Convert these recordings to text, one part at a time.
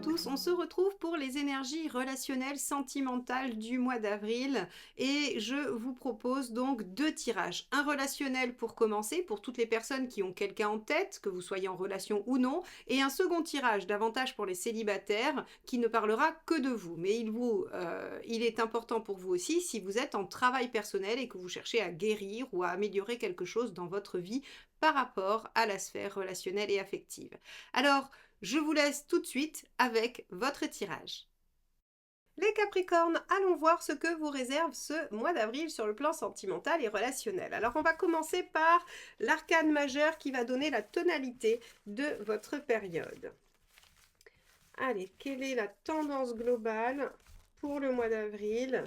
tous, on se retrouve pour les énergies relationnelles sentimentales du mois d'avril et je vous propose donc 2 tirages. Un relationnel pour commencer, pour toutes les personnes qui ont quelqu'un en tête, que vous soyez en relation ou non, et un second tirage, davantage pour les célibataires, qui ne parlera que de vous. Mais il est important pour vous aussi si vous êtes en travail personnel et que vous cherchez à guérir ou à améliorer quelque chose dans votre vie par rapport à la sphère relationnelle et affective. Alors, je vous laisse tout de suite avec votre tirage. Les Capricornes, allons voir ce que vous réserve ce mois d'avril sur le plan sentimental et relationnel. Alors on va commencer par l'arcane majeur qui va donner la tonalité de votre période. Allez, quelle est la tendance globale pour le mois d'avril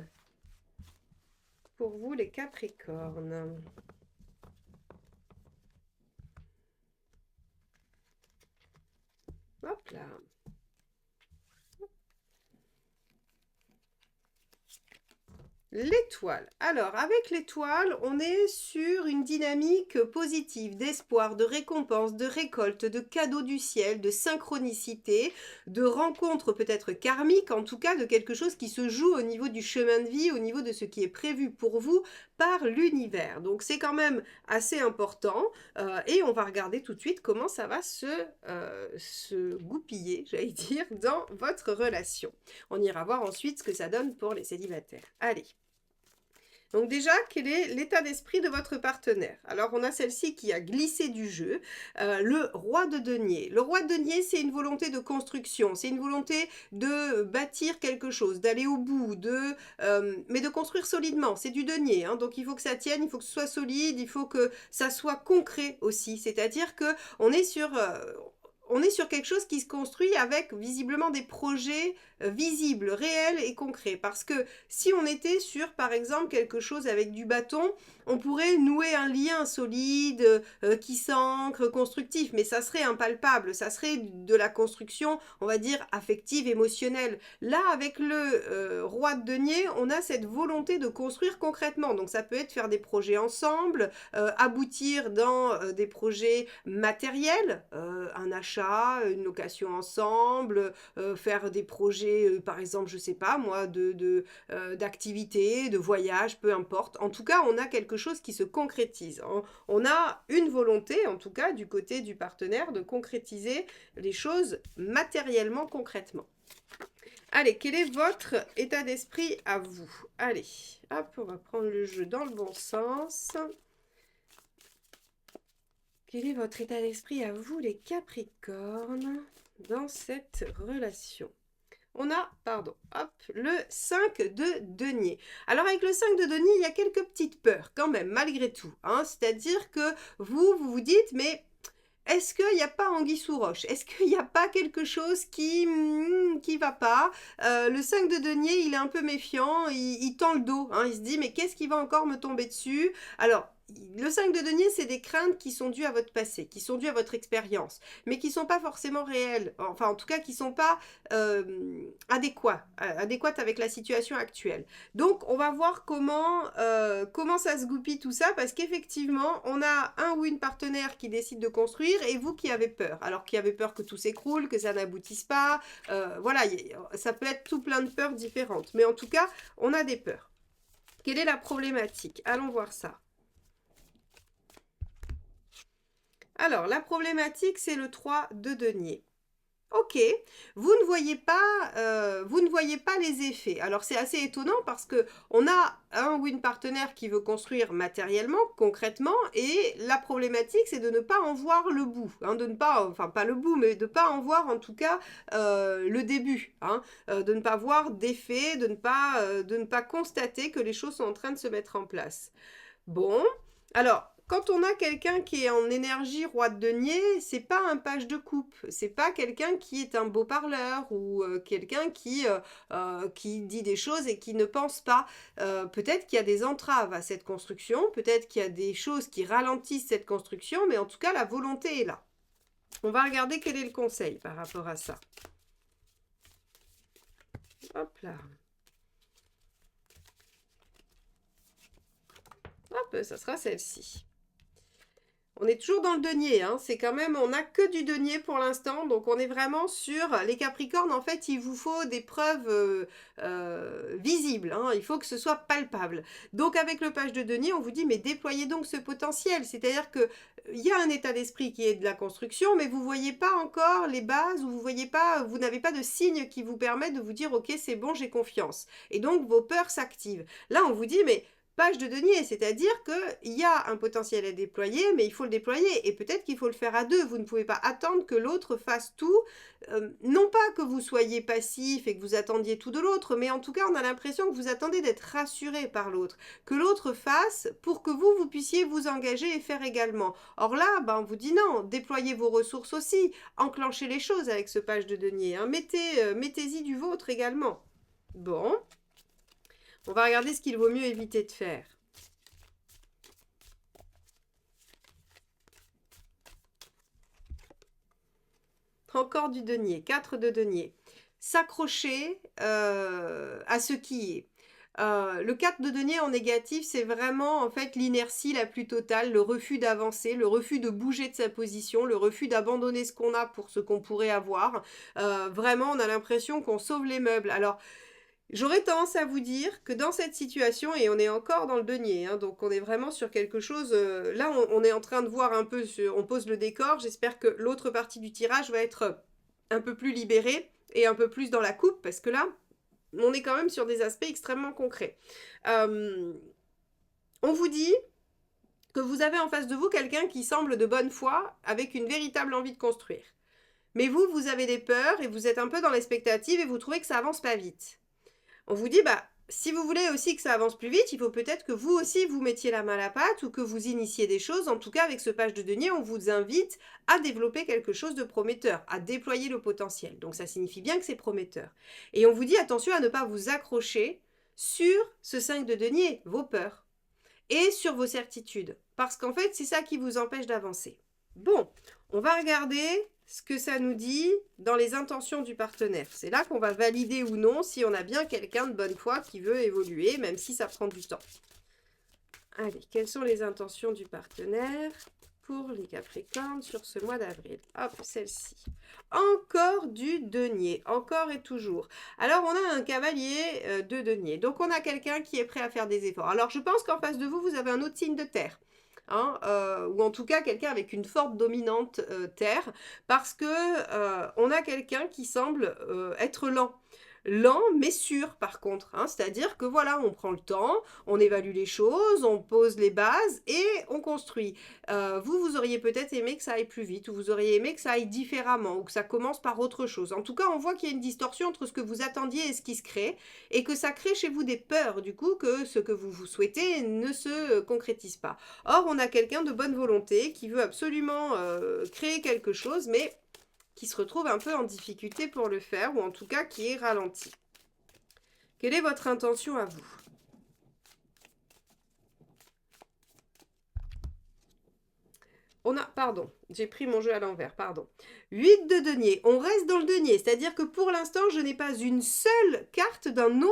pour vous les Capricornes? Hop là. L'étoile. Alors, avec l'étoile, on est sur une dynamique positive, d'espoir, de récompense, de récolte, de cadeaux du ciel, de synchronicité, de rencontres peut-être karmiques, en tout cas de quelque chose qui se joue au niveau du chemin de vie, au niveau de ce qui est prévu pour vous par l'univers. Donc, c'est quand même assez important et on va regarder tout de suite comment ça va se goupiller, j'allais dire, dans votre relation. On ira voir ensuite ce que ça donne pour les célibataires. Allez. Donc déjà, quel est l'état d'esprit de votre partenaire? Alors, on a celle-ci qui a glissé du jeu, le roi de denier. Le roi de denier, c'est une volonté de construction, c'est une volonté de bâtir quelque chose, d'aller au bout, mais de construire solidement. C'est du denier, hein, donc il faut que ça tienne, il faut que ce soit solide, il faut que ça soit concret aussi. C'est-à-dire que on est sur quelque chose qui se construit avec visiblement des projets visibles, réels et concrets. Parce que si on était sur, par exemple, quelque chose avec du bâton, on pourrait nouer un lien solide, qui s'ancre, constructif, mais ça serait impalpable, ça serait de la construction, on va dire, affective, émotionnelle. Là, avec le roi de denier, on a cette volonté de construire concrètement. Donc ça peut être faire des projets ensemble, aboutir dans des projets matériels, un achat, une location ensemble, faire des projets, par exemple, je sais pas moi, d'activités, de voyages, peu importe. En tout cas, on a quelque chose qui se concrétise. On a une volonté, en tout cas, du côté du partenaire, de concrétiser les choses matériellement, concrètement. Allez, quel est votre état d'esprit à vous? Allez, hop, on va prendre le jeu dans le bon sens. Quel est votre état d'esprit à vous, les Capricornes, dans cette relation? On a, pardon, hop, le 5 de denier. Alors avec le 5 de denier, il y a quelques petites peurs quand même, malgré tout. Hein. C'est-à-dire que vous dites, mais est-ce qu'il n'y a pas anguille sous roche? Est-ce qu'il n'y a pas quelque chose qui va pas? Le 5 de denier, il est un peu méfiant, il tend le dos. Hein. Il se dit, mais qu'est-ce qui va encore me tomber dessus? Alors, le 5 de denier, c'est des craintes qui sont dues à votre passé, qui sont dues à votre expérience, mais qui ne sont pas forcément réelles. Enfin, en tout cas, qui ne sont pas adéquates avec la situation actuelle. Donc, on va voir comment ça se goupille tout ça, parce qu'effectivement, on a un ou une partenaire qui décide de construire et vous qui avez peur. Alors, qui avez peur que tout s'écroule, que ça n'aboutisse pas. Voilà, ça peut être tout plein de peurs différentes. Mais en tout cas, on a des peurs. Quelle est la problématique? Allons voir ça. Alors, la problématique, c'est le 3 de denier. Ok, vous ne voyez pas les effets. Alors c'est assez étonnant parce que on a un ou une partenaire qui veut construire matériellement, concrètement, et la problématique c'est de ne pas en voir le bout, hein, de ne pas, enfin pas le bout, mais de ne pas en voir en tout cas le début, hein, de ne pas voir d'effet, de ne pas constater que les choses sont en train de se mettre en place. Bon, alors, quand on a quelqu'un qui est en énergie roi de denier, c'est pas un page de coupe, c'est pas quelqu'un qui est un beau parleur ou quelqu'un qui dit des choses et qui ne pense pas. Peut-être qu'il y a des entraves à cette construction, peut-être qu'il y a des choses qui ralentissent cette construction, mais en tout cas, la volonté est là. On va regarder quel est le conseil par rapport à ça. Hop là. Hop, ça sera celle-ci. On est toujours dans le denier, hein. C'est quand même, on n'a que du denier pour l'instant, donc on est vraiment sur les Capricornes. En fait, il vous faut des preuves visibles, hein. Il faut que ce soit palpable. Donc avec le page de denier, on vous dit, mais déployez donc ce potentiel. C'est-à-dire que il y a un état d'esprit qui est de la construction, mais vous voyez pas encore les bases, ou vous voyez pas, vous n'avez pas de signe qui vous permet de vous dire, ok, c'est bon, j'ai confiance. Et donc vos peurs s'activent. Là, on vous dit, mais page de denier, c'est-à-dire qu'il y a un potentiel à déployer, mais il faut le déployer, et peut-être qu'il faut le faire à deux. Vous ne pouvez pas attendre que l'autre fasse tout, non pas que vous soyez passif et que vous attendiez tout de l'autre, mais en tout cas, on a l'impression que vous attendez d'être rassuré par l'autre, que l'autre fasse pour que vous puissiez vous engager et faire également. Or là, ben, on vous dit non, déployez vos ressources aussi, enclenchez les choses avec ce page de denier, hein. Mettez-y du vôtre également. Bon. On va regarder ce qu'il vaut mieux éviter de faire. Encore du denier, 4 de denier. S'accrocher à ce qui est. Le 4 de denier en négatif, c'est vraiment en fait l'inertie la plus totale, le refus d'avancer, le refus de bouger de sa position, le refus d'abandonner ce qu'on a pour ce qu'on pourrait avoir. Vraiment, on a l'impression qu'on sauve les meubles. Alors, j'aurais tendance à vous dire que dans cette situation, et on est encore dans le denier, hein, donc on est vraiment sur quelque chose, là on est en train de voir un peu, on pose le décor, j'espère que l'autre partie du tirage va être un peu plus libérée et un peu plus dans la coupe, parce que là, on est quand même sur des aspects extrêmement concrets. On vous dit que vous avez en face de vous quelqu'un qui semble de bonne foi, avec une véritable envie de construire. Mais vous, vous avez des peurs et vous êtes un peu dans l'expectative et vous trouvez que ça avance pas vite. On vous dit, bah, si vous voulez aussi que ça avance plus vite, il faut peut-être que vous aussi vous mettiez la main à la pâte ou que vous initiez des choses. En tout cas, avec ce page de denier, on vous invite à développer quelque chose de prometteur, à déployer le potentiel. Donc ça signifie bien que c'est prometteur. Et on vous dit attention à ne pas vous accrocher sur ce 5 de denier, vos peurs, et sur vos certitudes. Parce qu'en fait, c'est ça qui vous empêche d'avancer. Bon, on va regarder ce que ça nous dit dans les intentions du partenaire. C'est là qu'on va valider ou non si on a bien quelqu'un de bonne foi qui veut évoluer, même si ça prend du temps. Allez, quelles sont les intentions du partenaire pour les Capricornes sur ce mois d'avril? Hop, celle-ci. Encore du denier, encore et toujours. Alors, on a un cavalier de denier. Donc, on a quelqu'un qui est prêt à faire des efforts. Alors, je pense qu'en face de vous, vous avez un autre signe de terre. Hein, ou en tout cas quelqu'un avec une forte dominante terre, parce que on a quelqu'un qui semble être lent. Lent mais sûr par contre, hein, c'est-à-dire que voilà, on prend le temps, on évalue les choses, on pose les bases et on construit. Vous auriez peut-être aimé que ça aille plus vite, ou vous auriez aimé que ça aille différemment, ou que ça commence par autre chose. En tout cas, on voit qu'il y a une distorsion entre ce que vous attendiez et ce qui se crée, et que ça crée chez vous des peurs, du coup, que ce que vous souhaitez ne se concrétise pas. Or, on a quelqu'un de bonne volonté qui veut absolument créer quelque chose, mais qui se retrouve un peu en difficulté pour le faire, ou en tout cas qui est ralenti. Quelle est votre intention à vous? On a, pardon, j'ai pris mon jeu à l'envers, pardon. 8 de denier, on reste dans le denier, c'est-à-dire que pour l'instant, je n'ai pas une seule carte d'une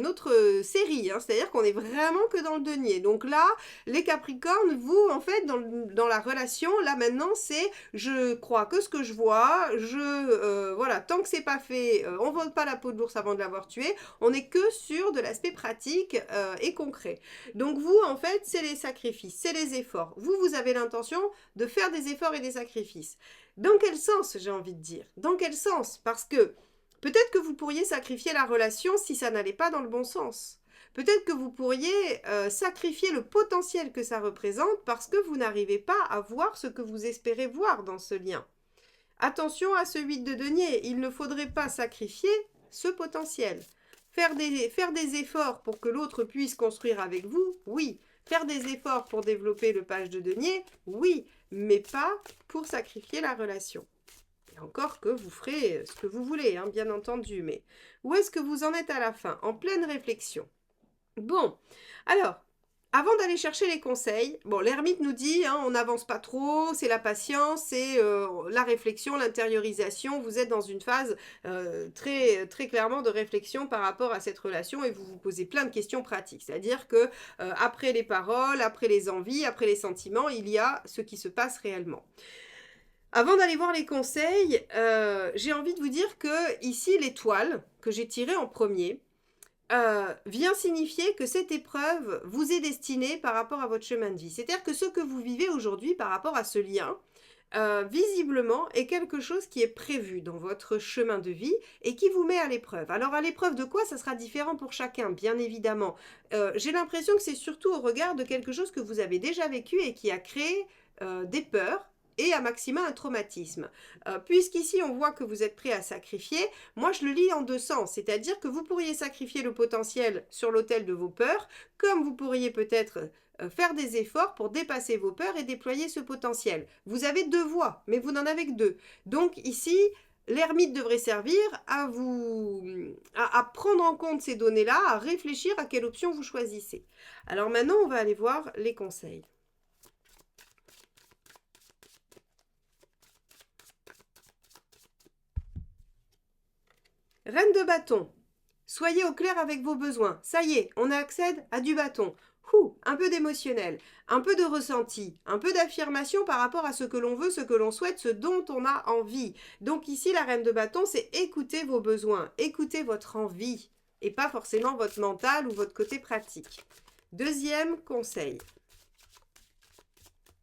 autre série, hein, c'est-à-dire qu'on est vraiment que dans le denier. Donc là, les Capricornes, vous, en fait, dans la relation, là maintenant, c'est je crois que ce que je vois, voilà, tant que c'est pas fait, on ne vole pas la peau de l'ours avant de l'avoir tué, on n'est que sur de l'aspect pratique et concret. Donc vous, en fait, c'est les sacrifices, c'est les efforts. Vous avez l'intention de faire des efforts et des sacrifices. Dans quel sens, j'ai envie de dire? Dans quel sens? Parce que peut-être que vous pourriez sacrifier la relation si ça n'allait pas dans le bon sens. Peut-être que vous pourriez sacrifier le potentiel que ça représente parce que vous n'arrivez pas à voir ce que vous espérez voir dans ce lien. Attention à ce 8 de denier, il ne faudrait pas sacrifier ce potentiel. Faire des efforts pour que l'autre puisse construire avec vous, oui. Faire des efforts pour développer le page de denier, oui, mais pas pour sacrifier la relation. Et encore que vous ferez ce que vous voulez, hein, bien entendu, mais où est-ce que vous en êtes à la fin? En pleine réflexion. Bon, alors, Avant d'aller chercher les conseils, bon, l'ermite nous dit, hein, on n'avance pas trop, c'est la patience, c'est la réflexion, l'intériorisation. Vous êtes dans une phase très, très clairement de réflexion par rapport à cette relation et vous vous posez plein de questions pratiques. C'est-à-dire que après les paroles, après les envies, après les sentiments, il y a ce qui se passe réellement. Avant d'aller voir les conseils, j'ai envie de vous dire que ici, l'étoile que j'ai tirée en premier, vient signifier que cette épreuve vous est destinée par rapport à votre chemin de vie. C'est-à-dire que ce que vous vivez aujourd'hui par rapport à ce lien, visiblement, est quelque chose qui est prévu dans votre chemin de vie et qui vous met à l'épreuve. Alors, à l'épreuve de quoi? Ça sera différent pour chacun, bien évidemment. J'ai l'impression que c'est surtout au regard de quelque chose que vous avez déjà vécu et qui a créé des peurs et à maxima un traumatisme. Puisqu'ici on voit que vous êtes prêt à sacrifier, moi je le lis en deux sens, c'est-à-dire que vous pourriez sacrifier le potentiel sur l'autel de vos peurs, comme vous pourriez peut-être faire des efforts pour dépasser vos peurs et déployer ce potentiel. Vous avez deux voies, mais vous n'en avez que deux. Donc ici, l'ermite devrait servir à vous à prendre en compte ces données-là, à réfléchir à quelle option vous choisissez. Alors maintenant, on va aller voir les conseils. Reine de bâton, soyez au clair avec vos besoins. Ça y est, on accède à du bâton. Un peu d'émotionnel, un peu de ressenti, un peu d'affirmation par rapport à ce que l'on veut, ce que l'on souhaite, ce dont on a envie. Donc ici, la reine de bâton, c'est écouter vos besoins, écouter votre envie, et pas forcément votre mental ou votre côté pratique. Deuxième conseil.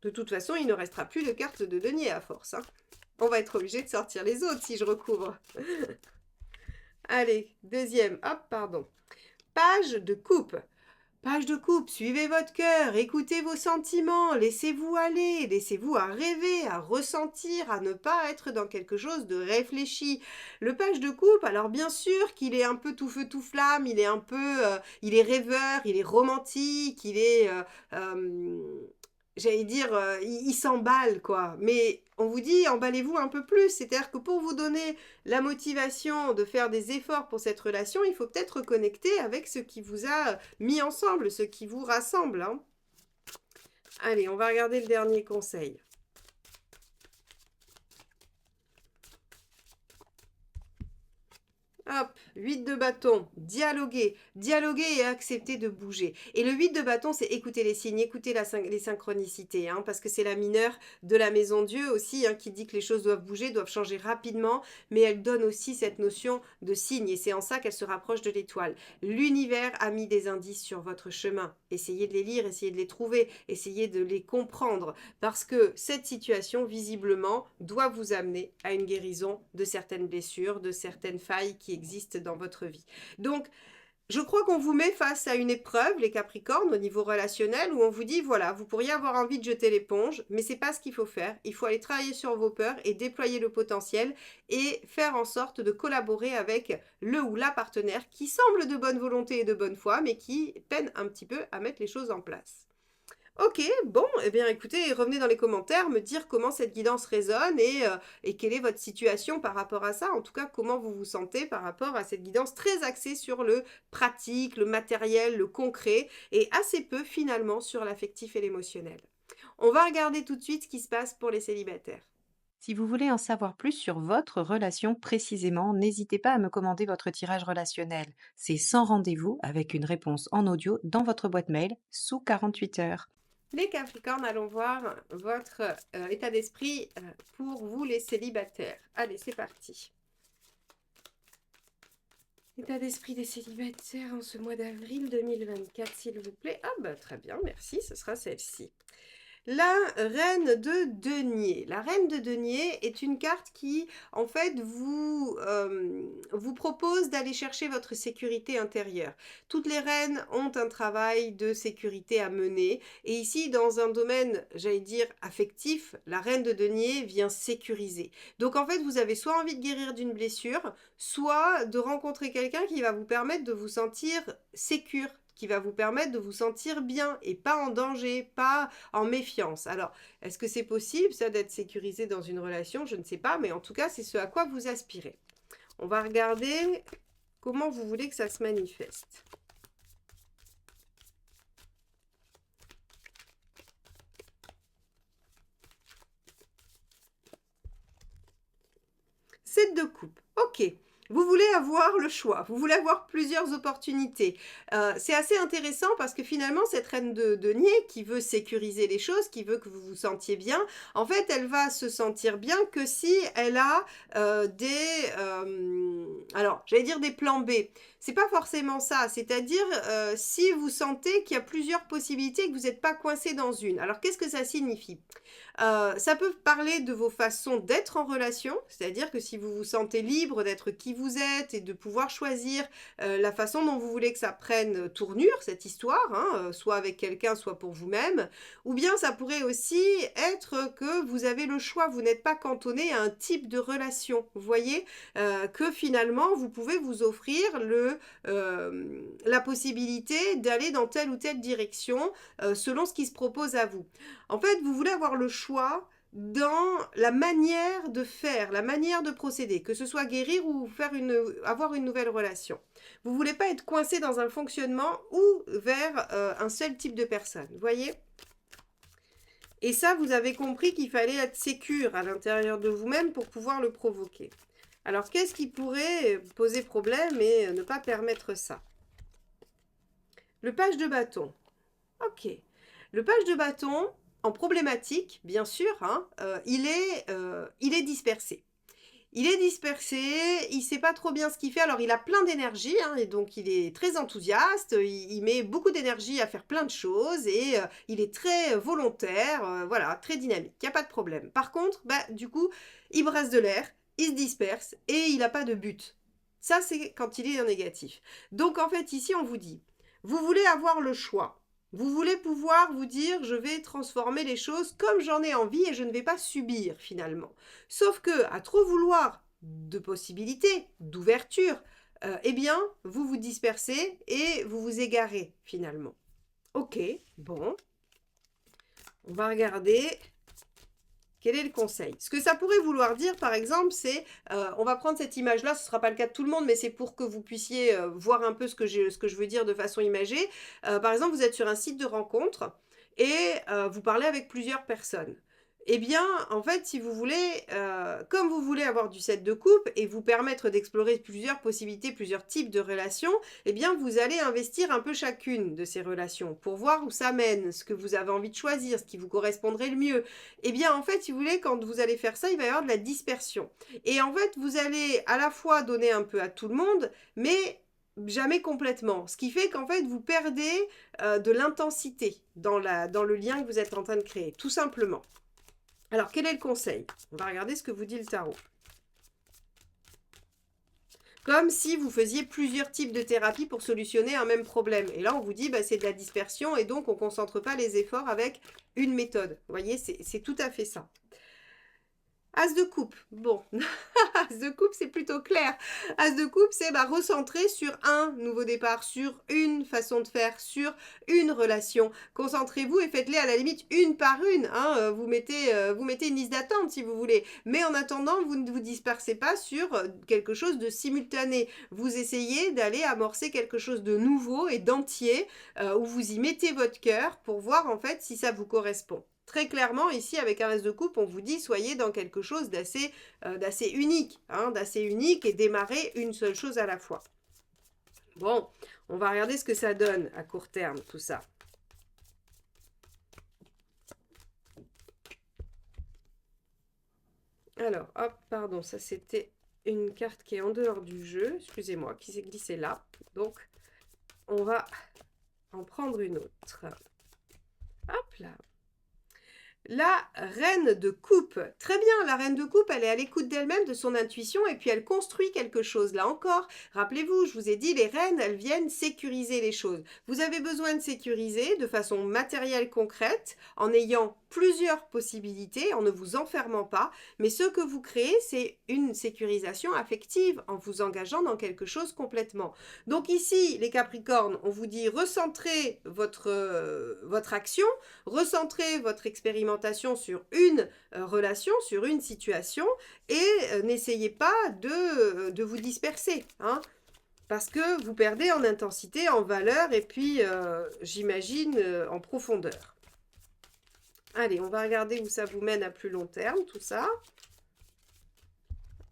De toute façon, il ne restera plus de cartes de denier à force. Hein. On va être obligé de sortir les autres si je recouvre. Allez, deuxième, hop, pardon. Page de coupe. Page de coupe, suivez votre cœur, écoutez vos sentiments, laissez-vous aller, laissez-vous à rêver, à ressentir, à ne pas être dans quelque chose de réfléchi. Le page de coupe, alors bien sûr qu'il est un peu tout feu tout flamme, il est un peu, il est rêveur, il est romantique, il est, j'allais dire, il s'emballe, quoi. Mais on vous dit, emballez-vous un peu plus. C'est-à-dire que pour vous donner la motivation de faire des efforts pour cette relation, il faut peut-être reconnecter avec ce qui vous a mis ensemble, ce qui vous rassemble. Hein. Allez, on va regarder le dernier conseil. Hop, 8 de bâton, dialoguer, dialoguer et accepter de bouger. Et le 8 de bâton, c'est écouter les signes, écouter les synchronicités, hein, parce que c'est la mineure de la maison Dieu aussi, hein, qui dit que les choses doivent bouger, doivent changer rapidement, mais elle donne aussi cette notion de signe, et c'est en ça qu'elle se rapproche de l'étoile. L'univers a mis des indices sur votre chemin. Essayez de les lire, essayez de les trouver, essayez de les comprendre, parce que cette situation, visiblement, doit vous amener à une guérison de certaines blessures, de certaines failles qui existe dans votre vie. Donc, je crois qu'on vous met face à une épreuve, les Capricornes, au niveau relationnel, où on vous dit, voilà, vous pourriez avoir envie de jeter l'éponge, mais c'est pas ce qu'il faut faire. Il faut aller travailler sur vos peurs et déployer le potentiel et faire en sorte de collaborer avec le ou la partenaire qui semble de bonne volonté et de bonne foi, mais qui peine un petit peu à mettre les choses en place. Ok, bon, eh bien écoutez, revenez dans les commentaires, me dire comment cette guidance résonne et quelle est votre situation par rapport à ça. En tout cas, comment vous vous sentez par rapport à cette guidance très axée sur le pratique, le matériel, le concret et assez peu finalement sur l'affectif et l'émotionnel. On va regarder tout de suite ce qui se passe pour les célibataires. Si vous voulez en savoir plus sur votre relation précisément, n'hésitez pas à me commander votre tirage relationnel. C'est sans rendez-vous avec une réponse en audio dans votre boîte mail sous 48 heures. Les Capricornes, allons voir votre état d'esprit pour vous les célibataires. Allez, c'est parti. État d'esprit des célibataires en ce mois d'avril 2024, s'il vous plaît. Ah bah très bien, merci, ce sera celle-ci. La reine de denier. La reine de denier est une carte qui, en fait, vous propose d'aller chercher votre sécurité intérieure. Toutes les reines ont un travail de sécurité à mener. Et ici, dans un domaine, j'allais dire, affectif, la reine de denier vient sécuriser. Donc, en fait, vous avez soit envie de guérir d'une blessure, soit de rencontrer quelqu'un qui va vous permettre de vous sentir sécure, qui va vous permettre de vous sentir bien et pas en danger, pas en méfiance. Alors, est-ce que c'est possible, ça, d'être sécurisé dans une relation? Je ne sais pas, mais en tout cas, c'est ce à quoi vous aspirez. On va regarder comment vous voulez que ça se manifeste. 7 de coupe. Ok. Vous voulez avoir le choix, vous voulez avoir plusieurs opportunités. C'est assez intéressant parce que finalement, cette reine de denier qui veut sécuriser les choses, qui veut que vous vous sentiez bien, en fait, elle va se sentir bien que si elle a alors, j'allais dire des plans B. C'est pas forcément ça, c'est-à-dire si vous sentez qu'il y a plusieurs possibilités et que vous n'êtes pas coincé dans une. Alors, qu'est-ce que ça signifie? Ça peut parler de vos façons d'être en relation, c'est-à-dire que si vous vous sentez libre d'être qui vous êtes et de pouvoir choisir la façon dont vous voulez que ça prenne tournure, cette histoire, hein, soit avec quelqu'un, soit pour vous-même, ou bien ça pourrait aussi être que vous avez le choix, vous n'êtes pas cantonné à un type de relation, vous voyez, que finalement vous pouvez vous offrir la possibilité d'aller dans telle ou telle direction selon ce qui se propose à vous. En fait, vous voulez avoir le choix dans la manière de faire, la manière de procéder, que ce soit guérir ou avoir une nouvelle relation. Vous ne voulez pas être coincé dans un fonctionnement ou vers un seul type de personne, vous voyez? Et ça, vous avez compris qu'il fallait être sécure à l'intérieur de vous-même pour pouvoir le provoquer. Alors, qu'est-ce qui pourrait poser problème et ne pas permettre ça? Le page de bâton. Ok. Le page de bâton, en problématique, bien sûr, hein, il est dispersé. Il est dispersé, il ne sait pas trop bien ce qu'il fait. Alors, il a plein d'énergie, hein, et donc il est très enthousiaste. Il met beaucoup d'énergie à faire plein de choses et il est très volontaire, voilà, très dynamique. Il n'y a pas de problème. Par contre, bah, du coup, il brasse de l'air, il se disperse et il n'a pas de but. Ça, c'est quand il est en négatif. Donc, en fait, ici, on vous dit, vous voulez avoir le choix. Vous voulez pouvoir vous dire, je vais transformer les choses comme j'en ai envie et je ne vais pas subir finalement. Sauf que, à trop vouloir de possibilités, d'ouverture, eh bien, vous vous dispersez et vous vous égarez finalement. Ok, bon. On va regarder quel est le conseil. Ce que ça pourrait vouloir dire, par exemple, c'est, on va prendre cette image-là, ce ne sera pas le cas de tout le monde, mais c'est pour que vous puissiez voir un peu ce que je veux dire de façon imagée. Par exemple, vous êtes sur un site de rencontre et vous parlez avec plusieurs personnes. Eh bien, en fait, si vous voulez, comme vous voulez avoir du 7 de coupe et vous permettre d'explorer plusieurs possibilités, plusieurs types de relations, eh bien, vous allez investir un peu chacune de ces relations pour voir où ça mène, ce que vous avez envie de choisir, ce qui vous correspondrait le mieux. Eh bien, en fait, si vous voulez, quand vous allez faire ça, il va y avoir de la dispersion. Et en fait, vous allez à la fois donner un peu à tout le monde, mais jamais complètement. Ce qui fait qu'en fait, vous perdez de l'intensité dans le lien que vous êtes en train de créer, tout simplement. Alors, quel est le conseil? On va regarder ce que vous dit le tarot. Comme si vous faisiez plusieurs types de thérapies pour solutionner un même problème. Et là, on vous dit, bah, c'est de la dispersion et donc on ne concentre pas les efforts avec une méthode. Vous voyez, c'est tout à fait ça. As de coupe, bon, As de coupe, c'est plutôt clair. As de coupe, c'est recentrer sur un nouveau départ, sur une façon de faire, sur une relation. Concentrez-vous et faites-les à la limite une par une. Hein. Vous mettez une liste d'attente si vous voulez. Mais en attendant, vous ne vous dispersez pas sur quelque chose de simultané. Vous essayez d'aller amorcer quelque chose de nouveau et d'entier où vous y mettez votre cœur pour voir en fait si ça vous correspond. Très clairement, ici, avec un as de coupe, on vous dit soyez dans quelque chose d'assez unique, hein, d'assez unique et démarrer une seule chose à la fois. Bon, on va regarder ce que ça donne à court terme, tout ça. Alors, hop, pardon, ça c'était une carte qui est en dehors du jeu, excusez-moi, qui s'est glissée là. Donc, on va en prendre une autre. Hop là. La reine de coupe. Très bien, la reine de coupe, elle est à l'écoute d'elle-même, de son intuition, et puis elle construit quelque chose. Là encore, rappelez-vous, je vous ai dit, les reines, elles viennent sécuriser les choses. Vous avez besoin de sécuriser de façon matérielle, concrète, en ayant plusieurs possibilités, en ne vous enfermant pas, mais ce que vous créez, c'est une sécurisation affective, en vous engageant dans quelque chose complètement. Donc ici, les Capricornes, on vous dit recentrez votre action, recentrez votre expérimentation sur une relation, sur une situation, et n'essayez pas de vous disperser, hein, parce que vous perdez en intensité, en valeur, et puis, j'imagine, en profondeur. Allez, on va regarder où ça vous mène à plus long terme, tout ça.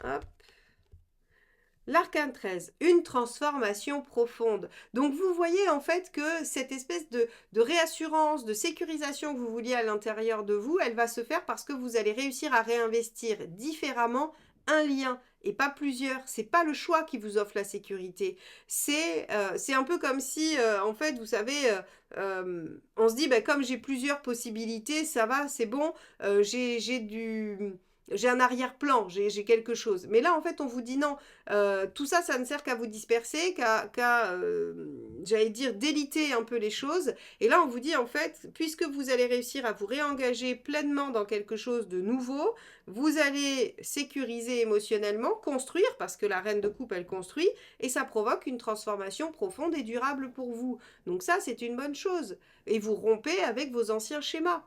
Hop. L'arcane 13, une transformation profonde. Donc vous voyez en fait que cette espèce de réassurance, de sécurisation que vous vouliez à l'intérieur de vous, elle va se faire parce que vous allez réussir à réinvestir différemment un lien et pas plusieurs. C'est pas le choix qui vous offre la sécurité. C'est un peu comme si, en fait, vous savez, on se dit, bah, comme j'ai plusieurs possibilités, ça va, c'est bon, j'ai un arrière-plan, j'ai quelque chose. Mais là, en fait, on vous dit non, tout ça, ça ne sert qu'à vous disperser, j'allais dire, déliter un peu les choses. Et là, on vous dit, en fait, puisque vous allez réussir à vous réengager pleinement dans quelque chose de nouveau, vous allez sécuriser émotionnellement, construire, parce que la reine de coupe, elle construit, et ça provoque une transformation profonde et durable pour vous. Donc ça, c'est une bonne chose. Et vous rompez avec vos anciens schémas.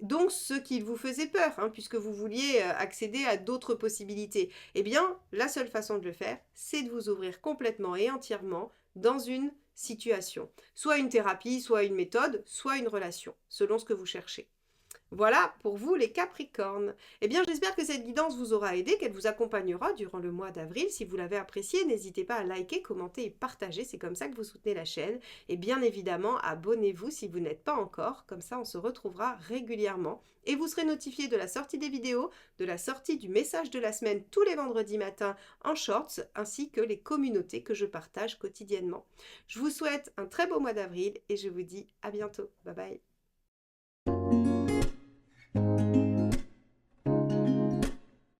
Donc ce qui vous faisait peur, hein, puisque vous vouliez accéder à d'autres possibilités. Eh bien, la seule façon de le faire, c'est de vous ouvrir complètement et entièrement dans une situation. Soit une thérapie, soit une méthode, soit une relation, selon ce que vous cherchez. Voilà pour vous les Capricornes. Eh bien, j'espère que cette guidance vous aura aidé, qu'elle vous accompagnera durant le mois d'avril. Si vous l'avez apprécié, n'hésitez pas à liker, commenter et partager. C'est comme ça que vous soutenez la chaîne. Et bien évidemment, abonnez-vous si vous n'êtes pas encore. Comme ça, on se retrouvera régulièrement. Et vous serez notifié de la sortie des vidéos, de la sortie du message de la semaine tous les vendredis matins en shorts, ainsi que les communautés que je partage quotidiennement. Je vous souhaite un très beau mois d'avril et je vous dis à bientôt. Bye bye.